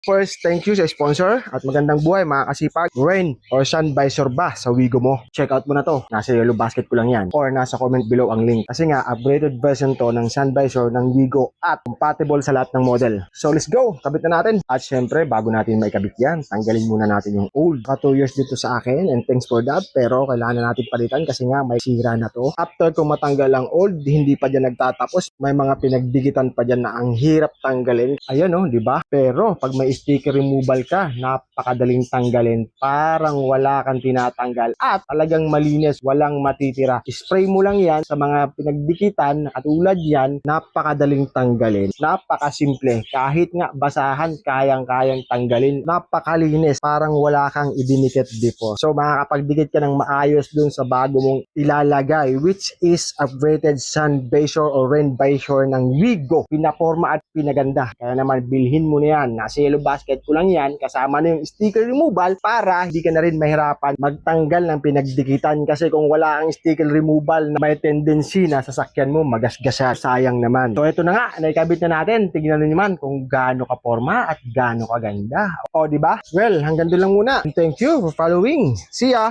First, thank you sa sponsor at magandang buhay mga kasipag. Rain or sun visor ba sa Wigo mo? Check out mo na to. Nasa yellow basket ko lang yan or nasa comment below ang link. Kasi nga, upgraded version to ng sun visor ng Wigo at compatible sa lahat ng model. So let's go! Kabit na natin. At syempre, bago natin maikabit yan, tanggalin muna natin yung old. Ka 2 years dito sa akin and thanks for that. Pero kailangan na natin palitan kasi nga may sira na to. After kung matanggal ang old, hindi pa dyan nagtatapos. May mga pinagdigitan pa dyan na ang hirap tanggalin. Ayan oh, di ba? Pero pag may sticker removal ka, napakadaling tanggalin. Parang wala kang tinatanggal at talagang malinis, walang matitira. Spray mo lang yan sa mga pinagdikitan at tulad yan, napakadaling tanggalin. Napakasimple. Kahit nga basahan, kayang-kayang tanggalin. Napakalinis. Parang wala kang idinikit before. So makakapagdikit ka ng maayos dun sa bago mong ilalagay, which is upgraded sun visor or rain visor ng Wigo. Pinaporma at pinaganda. Kaya naman bilhin mo na yan. Nasa yellow basket ko lang yan. Kasama na yung sticker removal para hindi ka na rin mahirapan magtanggal ng pinagdikitan. Kasi kung wala ang sticker removal na may tendency na sasakyan mo magasgasa. Sayang naman. So ito na nga. Naikabit na natin. Tignan nyo naman kung gaano ka forma at gaano ka ganda. O diba? Well, hanggang doon lang muna. Thank you for following. See ya!